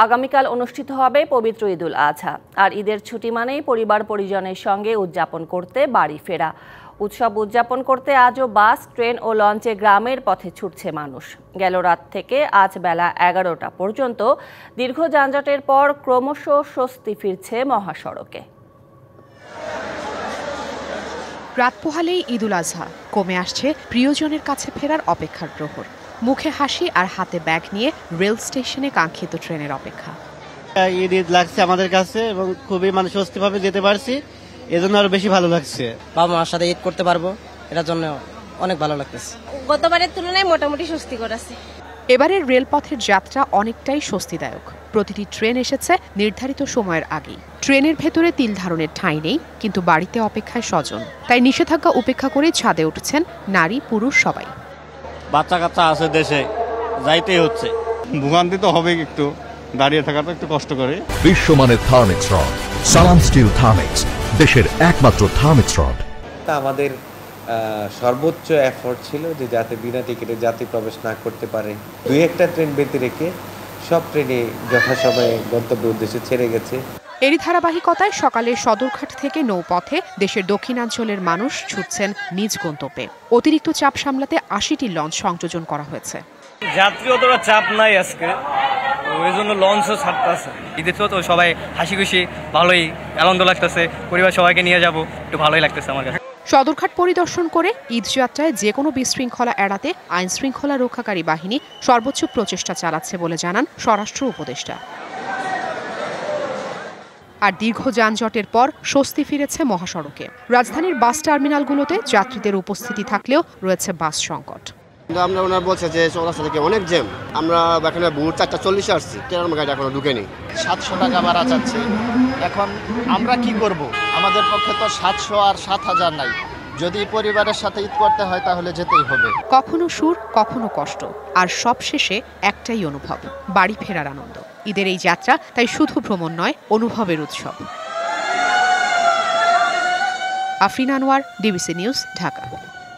আগামীকাল অনুষ্ঠিত হবে পবিত্র ঈদুল আজহা। আর ঈদের ছুটি মানেই পরিবার পরিজনের সঙ্গে উদযাপন করতে বাড়ি ফেরা। উৎসব উদযাপন করতে আজও বাস, ট্রেন ও লঞ্চে গ্রামের পথে ছুটছে মানুষ। গেল রাত থেকে আজ বেলা 11টা পর্যন্ত দীর্ঘ যানজটের পর ক্রমশ স্বস্তি ফিরছে মহাসড়কে। রাত পোহালেই ঈদুল আজহা, কমে আসছে প্রিয়জনের কাছে ফেরার অপেক্ষার প্রহর। মুখে হাসি আর হাতে ব্যাগ নিয়ে রেল স্টেশনে কাঙ্ক্ষিত ট্রেনের অপেক্ষা। ঈদ লাগছে আমাদের কাছে এবং খুবই স্বস্তিভাবে যেতে পারছি, এজন্য আরো বেশি ভালো লাগছে। বাবা মার সাথে ঈদ করতে পারবো, এটার জন্য অনেক ভালো লাগতেছে। গতবারের তুলনায় মোটামুটি স্বস্তিকর আছে। এবারের রেলপথের যাত্রা অনেকটাই স্বস্তিদায়ক। প্রতিটি ট্রেন এসেছে নির্ধারিত সময়ের আগেই। ট্রেনের ভেতরে তিল ধারণের ঠাঁই নেই, কিন্তু বাড়িতে অপেক্ষায় স্বজন। তাই নিষেধাজ্ঞা উপেক্ষা করে ছাদে উঠছেন নারী পুরুষ সবাই। বাচ্চা কাচ্চা আছে দেশে, যাইতেই হচ্ছে। ভোগান্তি তো হবে, একটু দাঁড়িয়ে থাকাটা একটু কষ্ট করে। বিশ্বমানের থার্মিক্স রড, সালাম স্টিল থার্মিক্স, দেশের একমাত্র থার্মিক্স রড। আমাদের সর্বোচ্চ এফোর্ট ছিল যে যাতে বিনা টিকিটে যাত্রী প্রবেশ না করতে পারে। দুই একটা ট্রেন ব্যতি রেখে সব ট্রেনে যথাসময়ে গন্তব্য উদ্দেশ্যে ছেড়ে গেছে। এরই ধারাবাহিকতায় সকালে সদরঘাট থেকে নৌপথে দেশের দক্ষিণাঞ্চলের মানুষ ছুটছেন নিজ গন্তব্যে। অতিরিক্ত চাপ সামলাতে 80টি লঞ্চ সংযোজন করা হয়েছে। যাত্রী অতটা চাপ নাই আজকে, ওই জন্য লঞ্চও ছাড়তেছে। ঈদের তো সবাই হাসি খুশি, ভালোই আনন্দ লাগতেছে। পরিবার সবাইকে নিয়ে যাব, একটু ভালোই লাগতেছে আমার কাছে। সদরঘাট পরিদর্শন করে ঈদযাত্রায় যে কোনো বিশৃঙ্খলা এড়াতে আইন শৃঙ্খলা রক্ষাকারী বাহিনী সর্বোচ্চ প্রচেষ্টা চালাচ্ছে বলে জানান স্বরাষ্ট্র উপদেষ্টা। আর দীর্ঘ যানজটের পর স্বস্তি ফিরেছে মহাসড়কে। রাজধানীর বাস টার্মিনালগুলোতে যাত্রীদের উপস্থিতি থাকলেও রয়েছে বাস সংকট। আমরা ওনার বলছে যে চৌরাস্তা থেকে অনেক জ্যাম। আমরা এখানে ভোর 4:40 আসছি, ট্রেনের গাড়ি এখনো ঢুকেনি। 700 টাকা ভাড়া চাচ্ছে। এখন আমরা কি করব? আমাদের পক্ষে তো 700 আর 7000 নাই। যদি পরিবারের সাথে ঈদ করতে হয় তাহলে যেতেই হবে। কখনো সুর, কখনো কষ্ট, আর সব শেষে একটাই অনুভব, বাড়ি ফেরার আনন্দ। ঈদের এই যাত্রা তাই শুধু ভ্রমণ নয়, অনুভবের উৎসব। Afrin Anwar, DBC news, Dhaka.